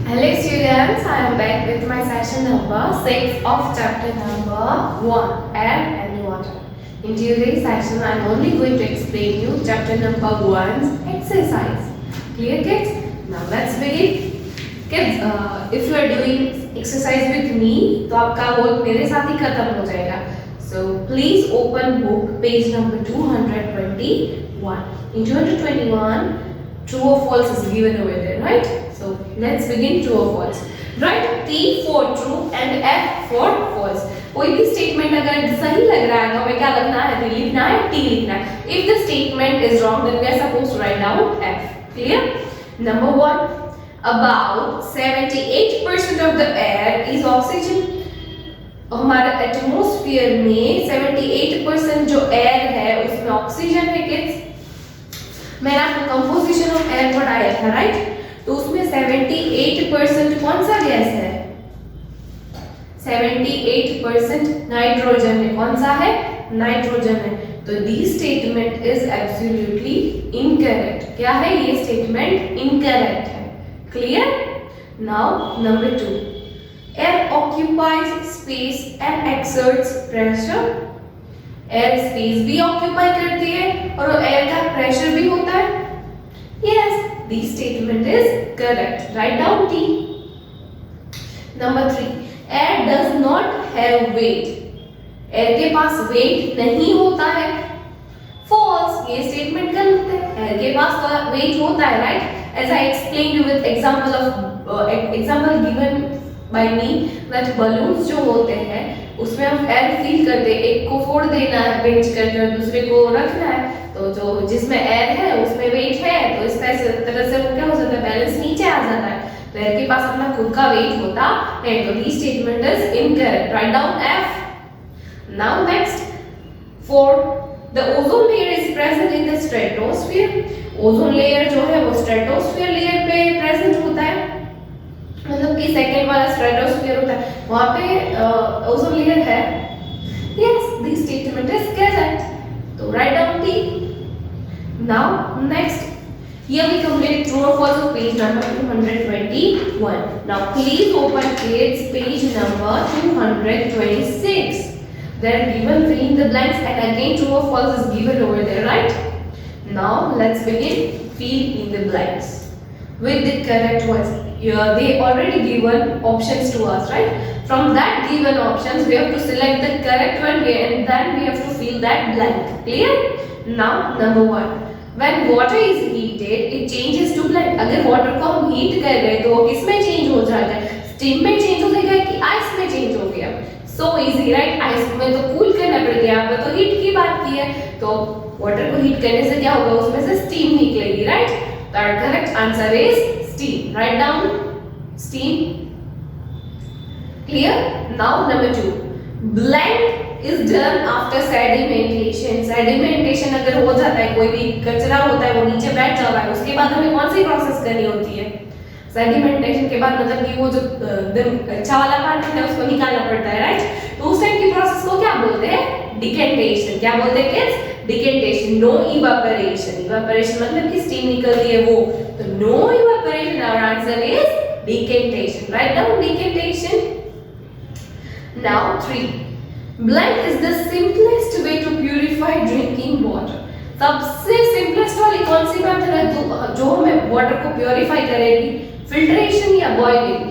Hello students, I am back with my session number 6 of chapter number 1, Air and Water. In today's session, I am only going to explain you chapter number 1's exercise. Clear kids? Now let's begin. Kids, if you are doing exercise with me, तो आपका work मेरे साथ ही खत्म हो जाएगा. So please open book page number 221. In 221, true or false is given over there, right? So let's begin true or false. Write T for true and F for false. कोई भी statement अगर सही लग रहा है तो हमें क्या लिखना है? T लिखना है, T लिखना है. If the statement is wrong, then we are supposed to write down F. Clear? Number 1. About 78% of the air is oxygen. हमारे एटमॉस्फेयर में 78% जो एयर है उसमें ऑक्सीजन है किड्स. मैंने आपको कंपोजिशन ऑफ एयर पढ़ाया था राइट. तो उसमें 78% कौन सा गैस है? 78% नाइट्रोजन है. कौन सा है? नाइट्रोजन है. तो this statement is absolutely incorrect. क्या है ये स्टेटमेंट? इनकरेक्ट है. Clear? Now number 2. Air occupies space and exerts pressure. Air space भी ऑक्यूपाई करती है और एयर का प्रेशर भी होता है. Yes, this statement is correct. Write down T. Number 3. Air does not have weight. Air के पास वेट नहीं होता है. फॉल्स. ये स्टेटमेंट गलत है. एयर के पास वेट होता है right. As I explain you with example given by me that balloons जो होते हैं उसमें हम एयर फील करते हैं. एक को फोड़ देना है बेंच करके और दूसरे को रखना है. तो जो जिसमें एयर है उसमें वेट है तो इस तरह से वो क्या हो जाता है? बैलेंस नीचे आ जाता है. तो एयर के पास अपना खुद का वेट होता है. तो this statement is incorrect. Write down F. Now next 4. The ozone layer is present in the stratosphere. Ozone layer जो है वो स्ट्रेटोस्फीयर लेयर पे प्रेजेंट होता है. मतलब कि सेकंड वाला स्ट्रेटोस्फीयर होता है वहां पे ओजोन लेयर है. Yes, this statement is correct. तो write down T. Now next here we complete true or false of page number 221. Now please open kids page number 226. There given fill in the blanks and again true or false is given over there, right? Now let's begin. Fill in the blanks with the correct ones. They already given options to us, right? From that given options we have to select the correct one and then we have to fill that blank. Clear? Now number 1. When water is heated it changes to blank. अगर water को हम heat कर रहे हैं तो वो किस में change हो जाता है? steam में change हो जाएगा कि ice में change हो गया? so easy right? ice में तो cool करना पड़ गया. आपने तो heat की बात की है तो water को heat करने से क्या होगा? उसमें से steam निकलेगी right? तो our correct answer is steam. Write down steam. Clear? Now number 2. Blank is done after sedimentation. Sedimentation अगर हो जाता है कोई भी कचरा होता है वो नीचे बैठ जाता है उसके बाद हमें कौन सी प्रोसेस करनी होती है? सेडिमेंटेशन के बाद मतलब कि वो जो अच्छा वाला पार्ट है उसको निकालना पड़ता है राइट. तो उस टाइप की प्रोसेस को क्या बोलते हैं? डिकेंटेशन. क्या बोलते हैं kids? Decantation. No evaporation. Evaporation मतलब कि स्टीम निकलती है वो. तो no evaporation. Our answer is decantation. Write down decantation. Now 3. Blank is the simplest way to purify drinking water. सबसे सिंपलेस्ट वाली कौन सी मेथड है जो हमें वाटर को प्योरीफाई करेगी? फिल्ट्रेशन या boiling?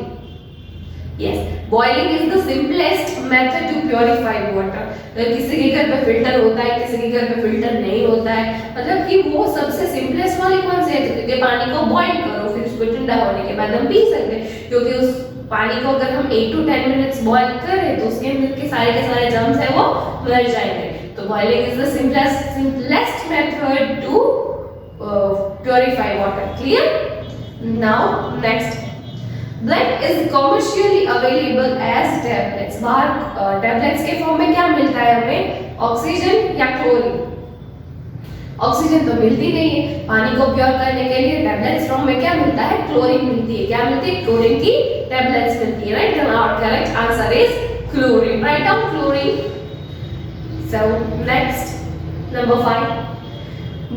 Yes, boiling is the simplest method to purify water. किसी के घर पे फिल्टर होता है किसी के घर पे फिल्टर नहीं होता है. मतलब कि वो सबसे सिंपलेस्ट वाली कौन सी है कि पानी को बॉइल करो फिर उसको ठंडा होने के बाद हम पी सकते हैं. क्योंकि उस पानी को अगर हम 8 to 10 मिनट्स बॉईल करें तो उसके अंदर के सारे जर्म्स है वो मर जाएंगे. तो boiling is the simplest method to purify water. Clear? Now next. Blank is commercially available as tablets. बाहर टैबलेट्स के फॉर्म में क्या मिलता है हमें? ऑक्सीजन या क्लोरीन? ऑक्सीजन तो मिलती नहीं है. पानी को प्योर करने के लिए टैबलेट्स फॉर्म में क्या मिलता है? क्लोरीन मिलती है. क्या मिलती है? क्लोरीन की टैबलेट्स मिलती है right. Our correct answer is chlorine. Write down chlorine. So next number 5.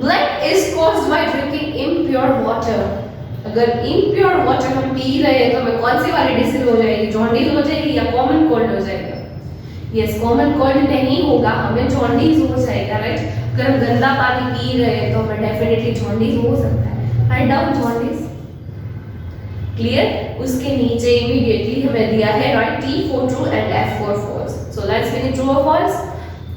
Blank is caused by drinking impure water. अगर इम्प्योर वाटर हम पी रहे हैं तो हमें कौन सी वाली डिसीज हो जाएगी, जॉन्डिस हो जाएगी या कॉमन कोल्ड हो जाएगा? यस, कॉमन कोल्ड नहीं होगा, हमें जॉन्डिस हो जाएगा, राइट? अगर हम गंदा पानी पी रहे हैं तो हमें डेफिनेटली जॉन्डिस हो सकता है, राइट डाउन जॉन्डिस। क्लियर? उसके नीचे इमीडिएटली हमें दिया है right T for true and F for false. So let's begin true or false.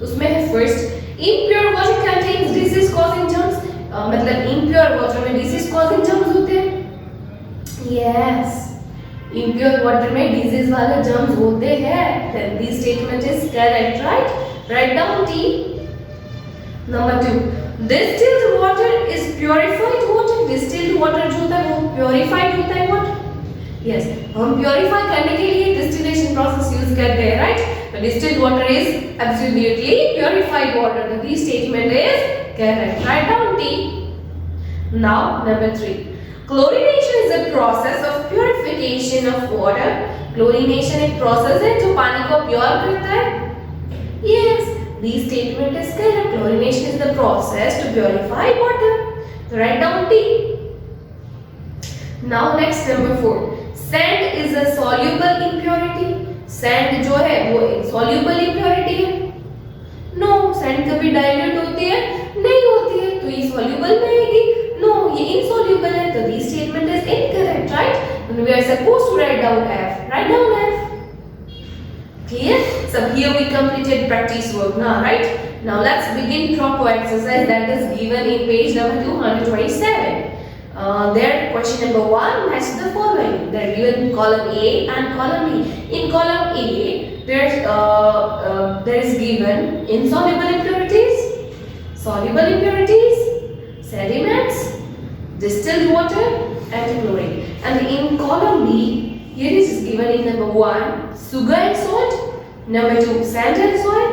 उसमें है first, impure water contains disease causing germs. मतलब impure water में disease causing germs होते हैं? Yes. Impure water में disease वाले germs होते हैं. Then this statement is correct, right? Write down T. Number 2. Distilled water is purified water. Distilled water जो होता है वो purified होता है what? Yes. हम purify करने के लिए distillation process use करते हैं, right? The distilled water is absolutely purified water. The B statement is correct. Write down T. Now number 3. Chlorination is a process of purification of water. Chlorination एक process है जो पानी को pure करता है. Yes. The statement is correct. Chlorination is the process to purify water. So write down T. Now next number 4. Sand is a soluble impurity. Sand जो है वो एक soluble impurity है. No, sand कभी dilute होती है? नहीं होती है. तो ये soluble में आएगी? No, ये insoluble है. तो this statement is incorrect, right? And we are supposed to write down F. Write down F. Clear? So here we completed practice work now, right? Now let's begin proper exercise that is given in page number 227. There question number 1 match the following. They are given column A and column B. In column A, there is given insoluble impurities, soluble impurities, sediments, distilled water, and chlorine. And in column B, here is given in number 1 sugar and salt, number 2 sand and soil,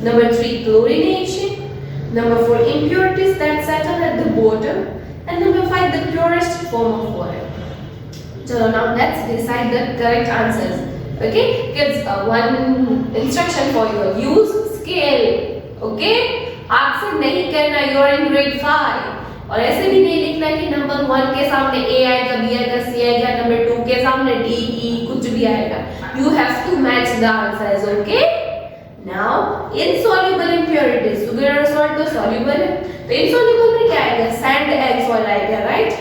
number 3 chlorination, number 4 impurities that settle at the bottom, and number 5 the purest form of water. So now let's decide the correct answers. Okay kids, one instruction for you, use scale. Okay, हाथ से नहीं करना, you are in grade 5. और ऐसे भी नहीं लिखना कि नंबर 1 के सामने A आएगा, B आएगा, C आएगा, नंबर 2 के सामने D, E कुछ भी आएगा. You have to match the answers, okay? Now, insoluble impurities. Sugar और salt तो soluble है. तो insoluble में क्या आएगा? Sand and soil आएगा, right?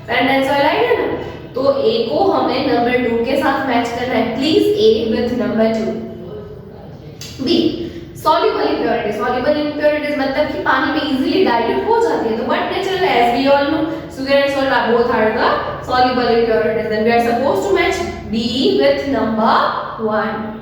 Sand and soil आएगा ना? तो A को हमें नंबर 2 के साथ मैच करना है. Please A with number 2. B. Soluble impurities. Soluble impurities मतलब कि पानी में easily dilute हो जाती है. तो what natural as we all know, sugar and salt are both are the soluble impurities. Then we are supposed to match B with number 1.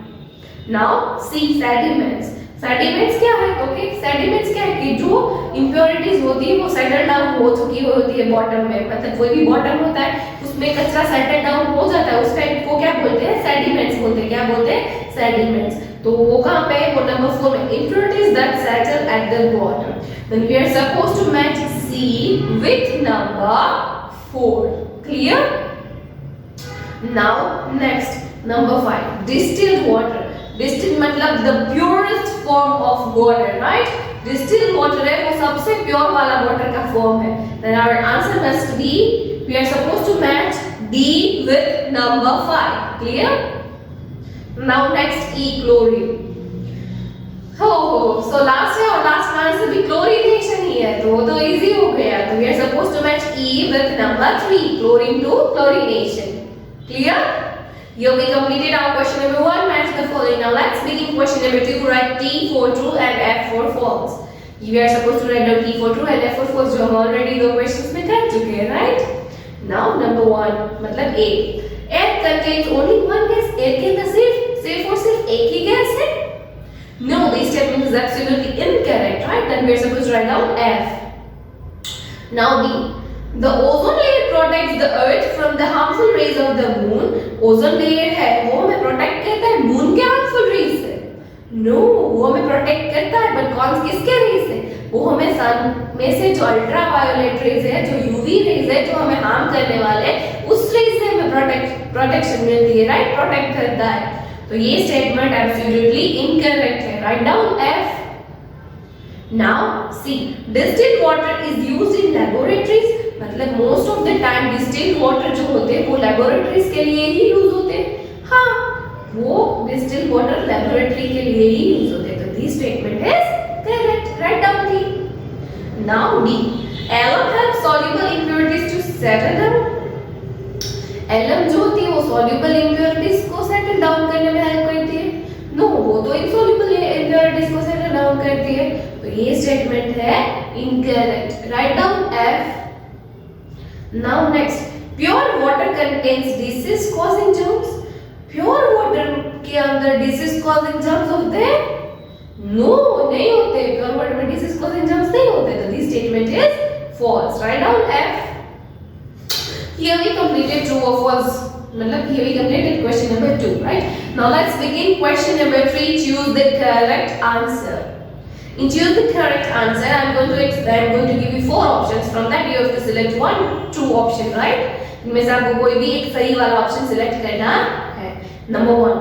Now C sediments. Sediments क्या है? Okay, sediments क्या है कि जो impurities होती है वो settle down हो चुकी होती है bottom में. मतलब कोई भी bottom होता है उसमें कचरा settle down हो जाता है. उस टाइप को क्या बोलते हैं? Sediments बोलते हैं. क्या बोलते हैं? Sediments. तो वो कहाँ पे है? वो नंबर 4 में impurities that settle at the bottom. Then we are supposed to match C with number 4. Clear? Now next number 5 distilled water. Distilled मतलब the purest form of water, right? Distilled water है वो सबसे pure वाला water का form है. Then our answer must be, we are supposed to match D with number 5. Clear? Now next E chlorine. Oh, so last है और last का answer भी chlorination ही है, तो वो तो easy हो गया. तो we are supposed to match E with number 3, chlorine to chlorination. Clear? Here we completed our question number 1. Match the following. Now let's begin question number 2. Write T for true and F for false. You are supposed to write down T for true and F for false. जो हम already दो questions में कर चुके हैं, right? Now number 1 मतलब A. Air contains only one gas. Air के अंदर सिर्फ और सिर्फ एक ही गैस है? No, this statement is absolutely incorrect, right? Then we are supposed to write down F. Now B. The ozone layer protects the earth from the harmful rays of the moon. Ozone layer है वो हमें protect करता है moon के harmful rays से. No, वो हमें protect करता है but कौन किसके rays से? वो हमें sun में से जो ultraviolet rays है, जो UV rays है, जो हमें harm करने वाले उस rays से हमें protection मिलती है, right? Protect करता है. तो ये statement absolutely incorrect है. Write down F. Now C. Distilled water is used in laboratories. मतलब most of the time distilled water जो होते हैं वो लेबोरेटरीज के लिए ही यूज होते हैं। हाँ, वो डिस्टिल्ड वाटर लेबोरेटरी के लिए ही यूज होते हैं। तो this statement is correct. Write down D. Now D, alum helps soluble impurities to settle down। Alum जो होती है वो सॉल्युबल इम्प्योरिटीज को सेटल डाउन करने में हेल्प करती है। नो, वो तो इनसॉल्युबल इम्प्योरिटीज को सेटल डाउन करती है। तो ये स्टेटमेंट है incorrect. Write down F. Now next, pure water contains disease causing germs. Pure water के अंदर डिसीज कॉजिंग जर्म्स होते हैं? नो, नहीं होते। प्योर वाटर में डिसीज कॉजिंग जर्म्स नहीं होते। तो this statement is false. Write down F. Here we completed true or false. मतलब here we completed question number 2, right? Now let's begin question number 3. Choose the correct answer. In choose the correct answer, I'm going to give you 4 options. From that, you have to select one true option, right? इनमें से आपको कोई भी एक सही वाला option select करना है. Number 1.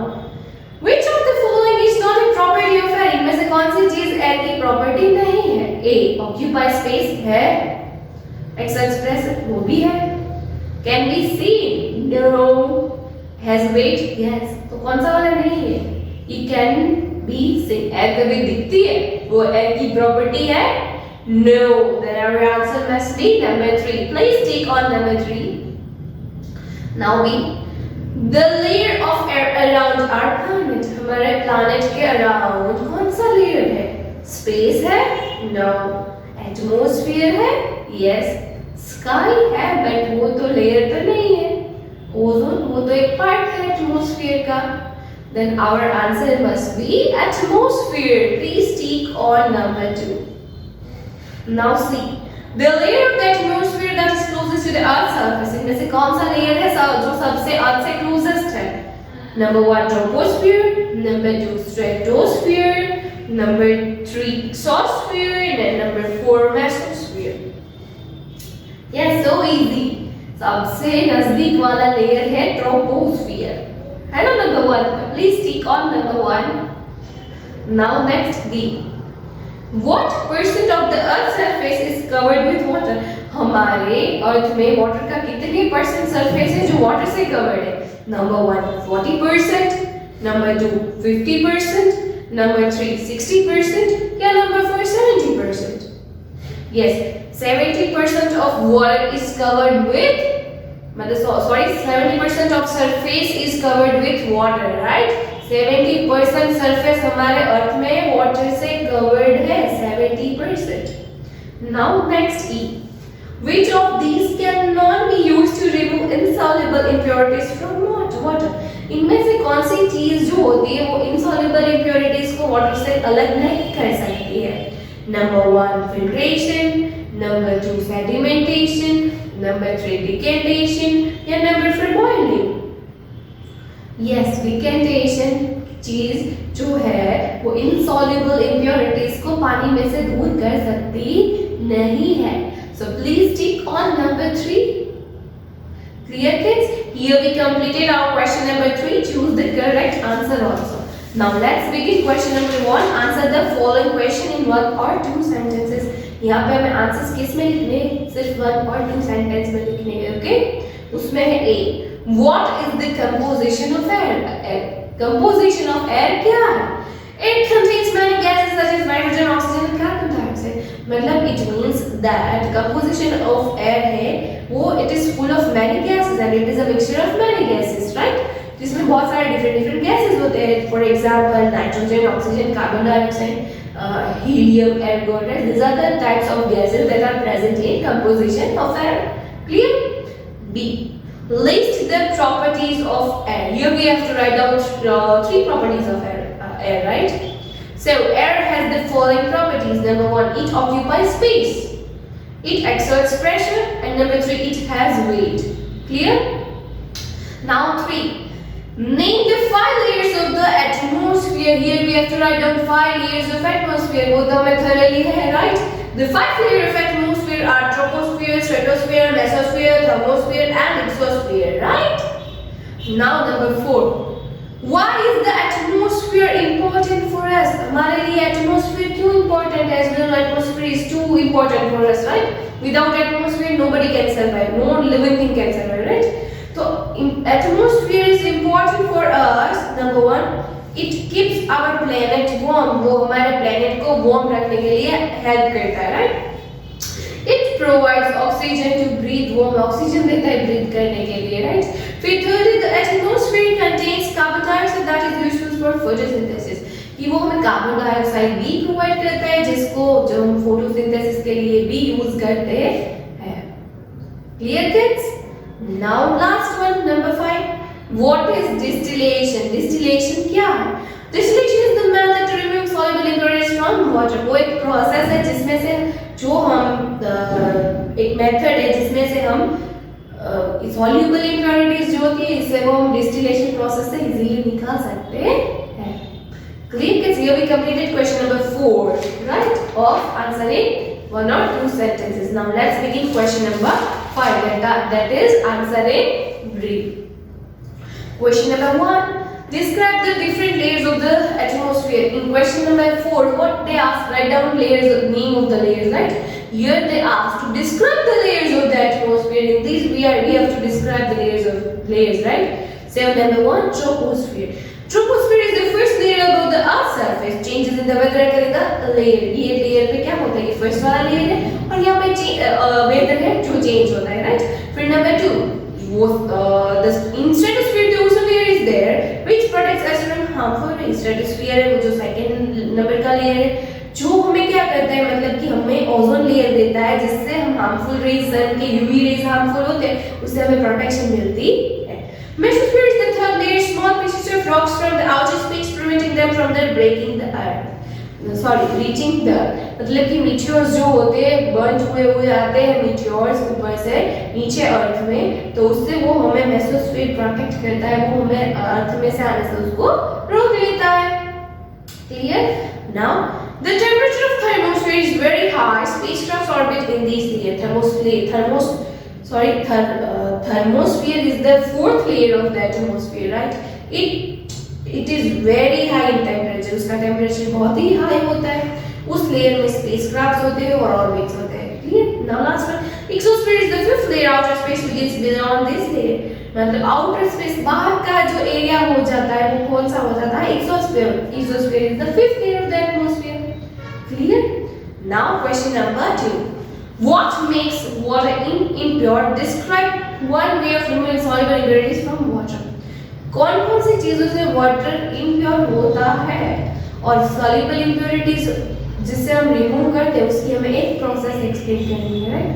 Which of the following is not a property of air? इनमें से कौन सी चीज air की property नहीं है? A. Occupy space है. Express वो भी है. Can be seen? No. Has weight? Yes. तो कौन सा वाला नहीं है? It can be seen. Air कभी दिखती है? वो air की property है? No. Then our answer must be number 3. Please take on number 3. Now B. The layer of air around our planet. हमारे planet के around कौन सा layer है? Space है? No. Atmosphere है? Yes. स्काई है, बट वो तो लेयर तो नहीं है। ओजोन वो तो एक पार्ट है एटमॉस्फेयर का। Then our answer must be atmosphere. Please tick on number 2। Now C, the layer of the atmosphere that is closest to the earth surface. इनमें से कौन सा लेयर है जो सबसे अर्थ से क्लोजेस्ट है? Number 1 troposphere, number 2 stratosphere, number 3 exosphere and number 4 mesosphere. Yes, so easy. सबसे नजदीक वाला लेयर है ट्रोपोस्फियर, है ना number 1। Please tick on number 1। Now next D, What % of the Earth's surface is covered with water? हमारे अर्थ में water का कितने % सरफेस है जो वाटर से कवर्ड है? नंबर 1 40%, नंबर 2 50%, नंबर 3 60% या number 4 70%? Yes, 70% of water is covered with, sorry, 70% of surface is covered with water, right? 70% surface हमारे अर्थ में water से covered है, 70%. Now next E. Which of these cannot be used to remove insoluble impurities from water? इनमें से कौन सी चीज जो होती है वो insoluble impurities को water से अलग नहीं कर सकती है? Number 1 filtration, number 2 sedimentation, number 3 decantation या number 4 boiling? Yes, decantation चीज जो है वो insoluble impurities को पानी में से दूर कर सकती नहीं है. So please tick on number 3. Clear kids? Here we completed our question number 3. Choose the correct answer also. Now let's begin question number 1. Answer the following question in 1 or 2 sentences. यहाँ पे हमें आंसर्स किस में लिखने? सिर्फ 1 और 2 sentence में लिखने हैं, ओके? उसमें है A. What is the composition of air? Composition of air क्या है? It contains many gases such as nitrogen, oxygen and carbon dioxide. मतलब it means that composition of air है वो it is full of many gases and it is a mixture of many gases, right? जिसमें बहुत सारे different gases होते हैं. For example, nitrogen, oxygen, carbon dioxide, helium, argon. These are the types of gases that are present in composition of air. Clear? B. List the properties of air. Here we have to write down 3 properties of air, right? So air has the following properties. Number 1, it occupies space. It exerts pressure, and number 3, it has weight. Clear? Now 3. Name the 5 layers of the atmosphere. Here we have to write down 5 layers of atmosphere. वो तो हमें thoroughly है, right? The 5 layers of atmosphere are troposphere, stratosphere, mesosphere, thermosphere, and exosphere, right? Now number 4. Why is the atmosphere important for us? हमारे लिए atmosphere क्यों important है? As we know, atmosphere is too important for us, right? Without atmosphere, nobody can survive. No living thing can survive, right? So, atmosphere is important for us. Number one, it keeps our planet warm. वो हमारे planet को warm रखने के लिए help करता है, right? It provides oxygen to breathe. वो हमें oxygen देता है breathe करने के लिए, right? फिर thirdly, the atmosphere contains carbon dioxide that is useful for photosynthesis. कि वो हमें कार्बन डाइऑक्साइड भी प्रोवाइड करता है जिसको जो हम फोटोसिंथेसिस के लिए भी यूज करते हैं. Clear kids? Now last one, number 5. What is distillation? Distillation क्या है? Distillation is the method to remove soluble impurities from water. वो एक प्रोसेस है जिसमें से जो हम एक मेथड है जिसमें से हम सॉल्युबल इम्प्योरिटीज जो होती है इससे वो हम डिस्टिलेशन प्रोसेस से इजीली निकाल सकते हैं. Clear kids? Here we completed question number 4, right? Of answering one or two sentences. Now let's begin question number 5. That is answering brief. Question number 1. Describe the different layers of the atmosphere. In question number 4, what they ask? Write down layers, name of the layers, right? Here they ask to describe the layers of the atmosphere. In this we have to describe the layers, right? So number 1, troposphere. Troposphere is the first layer above the Earth's surface. Changes in the weather करेगा layer. ये layer पे क्या होता है? ये first वाला layer है और यहाँ पे weather है जो change होता है, right? फिर number 2, the stratosphere, the ozone layer is there, which protects us from harmful rays. Stratosphere है वो जो second number का layer है जो हमें क्या करता है मतलब कि हमें ओजोन लेयर देता है जिससे हम हार्मफुल रेज सन के यूवी रेज हार्मफुल होते हैं उससे हमें प्रोटेक्शन मिलती है. Mesosphere is the third layer, small pieces of rocks from the outer space preventing them from breaking the earth. Reaching the मतलब कि meteors जो होते हैं burnt हुए आते हैं meteors ऊपर से नीचे अर्थ में तो उससे वो हमें मेसोस्फीयर प्रोटेक्ट करता है वो हमें अर्थ में से आने से उसको रोक लेता है. Clear? Now the temperature of thermosphere is very high. Spacecrafts orbit in these layers. Thermosphere is the fourth layer of the atmosphere, right? It is very high in temperature. उसका temperature बहुत ही high होता है. उस layer में spacecrafts होते हैं और orbits होते हैं. Clear? Now last one. Exosphere is the fifth layer. Outer space begins beyond this layer. मतलब outer space बाहर का जो area हो जाता है वो कौन सा हो जाता है? Exosphere. Exosphere is the fifth layer of the atmosphere. Clear? Now question number 2. What makes water impure? Describe one way of removing soluble impurities from water. कौन-कौन सी चीजों से water impure होता है और soluble impurities जिससे हम remove करते हैं उसकी हमें एक process explain करनी है, right?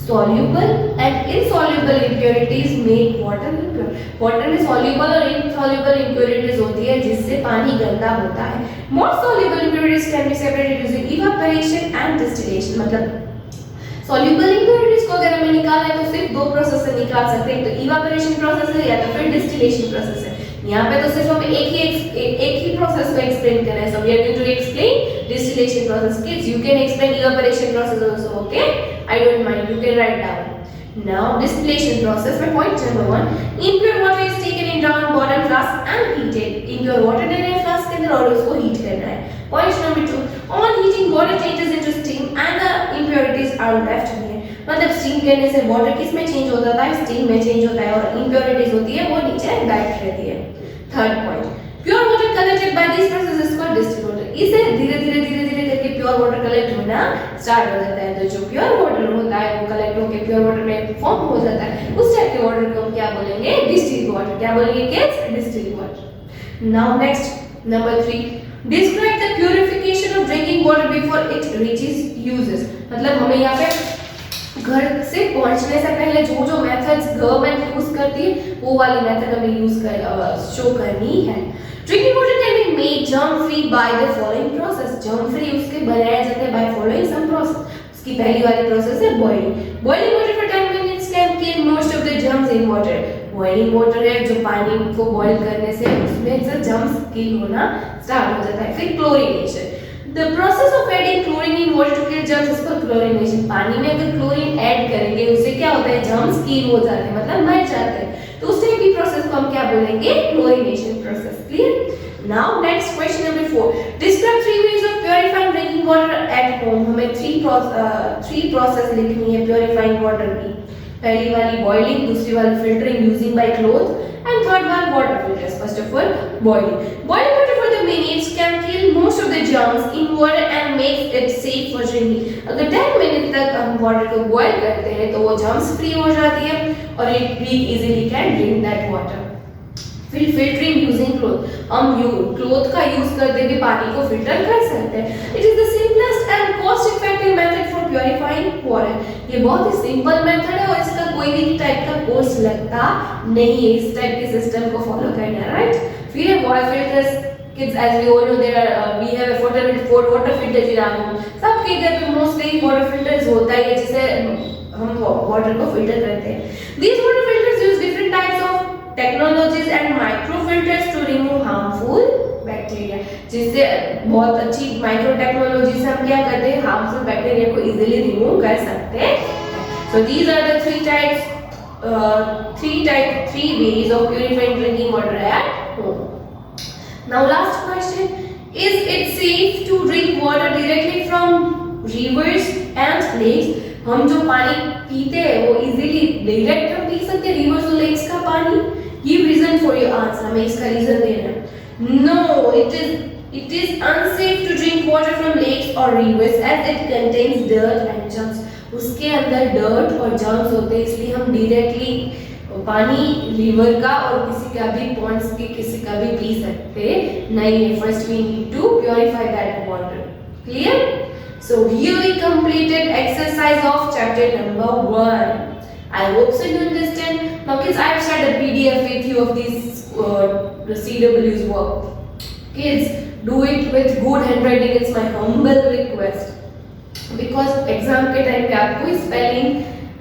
Soluble and insoluble impurities make water impure. Water में soluble और insoluble impurities होती है जिससे पानी गंदा होता है. Most soluble impurities can be separated using evaporation and distillation. मतलब सॉल्युबल इम्प्योरिटीज को अगर हमें निकालना है तो सिर्फ दो प्रोसेस से निकाल सकते हैं. तो इवापोरेशन प्रोसेस है या तो फिर डिस्टिलेशन प्रोसेस है. यहाँ पे तो सिर्फ हमें एक ही प्रोसेस को एक्सप्लेन करना है. So we are going to explain distillation process. Kids you can explain evaporation process also. Okay, I don't mind, you can write down. Now distillation process. My point number 1, impure water is taken in round bottom flask and heated. Impure water लेना है flask के अंदर और उसको heat करना है. Point number 2, on heating water changes into steam and the impurities are left here. मतलब steam करने से water किस में change होता है? steam में change होता है और impurities होती है वो नीचे बैठ रहती है. Third point, pure water collected by this process is called distilled water. इसे धीरे धीरे करके प्योर वाटर कलेक्ट होना स्टार्ट हो जाता है. तो जो प्योर वाटर होता है वो कलेक्ट होकर प्योर वाटर में फॉर्म हो जाता है. उस टाइप के वाटर को हम क्या बोलेंगे? Distilled water. क्या बोलेंगे kids? Distilled water. Now next number 3, describe the purification of drinking water before it reaches uses. मतलब हमें यहाँ पे घर से पहुंचने से पहले जो जो मेथड्स गवर्नमेंट यूज करती है वो वाली मेथड हमें यूज कर शो करनी है. Drinking water can be made germ free by the following process. germ free उसके बनाया जाता है by following some process. उसकी पहली वाली प्रोसेस है boiling. Boiling water for 10 minutes can kill most of the germs in water. Boiling water है जो पानी को boil करने से उसमें से germs kill होना start हो जाता है. फिर chlorination. The process of adding chlorine in water to kill germs is called chlorination. पानी में अगर chlorine add करेंगे उससे क्या होता है? germs kill हो जाते हैं मतलब मर जाते हैं. तो उस टाइप की प्रोसेस को हम क्या बोलेंगे? chlorination process. Clear? Now next question number 4, describe 3 ways of purifying drinking drinking water at home हमें थ्री प्रोसेस लिखनी है प्योरीफाइंग वाटर की। पहली वाली बॉइलिंग, दूसरी वाली filtering using by cloth, and third one water filters. First of all, boiling. Boiling water for the minutes can kill most of the germs in water and makes it safe for drinking. अगर 10 minute तक हम water को boil करते हैं तो वो germs free हो जाती है और we easily can drink that water. फिर फिल्टरिंग यूजिंग क्लॉथ, हम क्लॉथ का यूज करते हुए पानी को फिल्टर कर सकते हैं। It is the simplest and cost effective method for purifying water. ये बहुत ही सिंपल मेथड है और इसका कोई भी टाइप का कोर्स लगता नहीं है इस टाइप के सिस्टम को फॉलो करना, राइट। फिर है water filters. Kids, as we all know there are we have a water filter in our home. सबके घर पे मोस्टली वाटर फिल्टर्स होता है जिससे हम वाटर को फिल्टर करते हैं। These water filters use different types of technologies and microfilters to remove harmful bacteria. जिससे बहुत अच्छी माइक्रो टेक्नोलॉजी से हम क्या करते हैं, हार्मफुल बैक्टीरिया को इजीली रिमूव कर सकते हैं। So these are the three ways of purifying drinking water at home. Now last question, is it safe to drink water directly from rivers and lakes? हम जो पानी पीते हैं वो इजीली डायरेक्ट हम पी सकते हैं रिवर्स और लेक्स का पानी? Give reason for your answer. हमें इसका रीजन देना है। No, it is unsafe to drink water from lakes or rivers as it contains dirt and germs. उसके अंदर dirt और germs होते हैं, इसलिए हम डायरेक्टली पानी रिवर का और किसी का भी पॉन्ड्स के किसी का भी पी सकते नहीं है। First we need to purify that water. Clear? So here we completed exercise of chapter number 1. I hope so you understand. Now kids, I have shared a PDF with you of this the CW's work. Kids, do it with good handwriting. It's my humble request. Because exam के time पे आपको spelling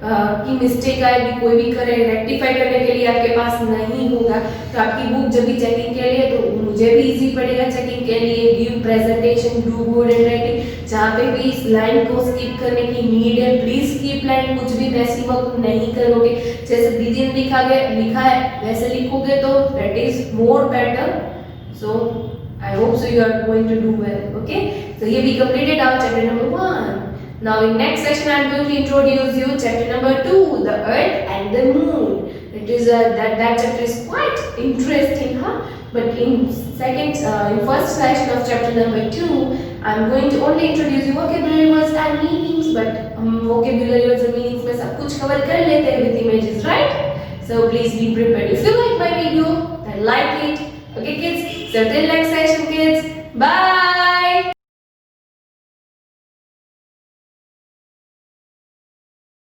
की mistake आएगी, कोई भी करे rectify करने के लिए आपके पास नहीं होगा, तो आपकी बुक जब भी चेकिंग के लिए तो मुझे भी इजी पड़ेगा चेकिंग के लिए। Give presentation, do good handwriting. जहाँ पे भी इस लाइन को स्किप करने की नीड है, प्लीज स्किप लाइन, कुछ भी मैसी वर्क नहीं करोगे। जैसे दीदी ने लिखा है वैसे लिखोगे तो that is more better. So I hope so you are going to do well. Okay, so here we completed our chapter number 1. Now in next section I am going to introduce you chapter number 2, the earth and the moon. It is that chapter is quite interesting, huh? But in first section of chapter number 2 I am going to only introduce you vocabulary words and meanings, but vocabulary words and meanings में सब कुछ cover कर लेते हैं with images, right? So please be prepared. If you like my video then like it. Okay kids, so till next session kids, bye.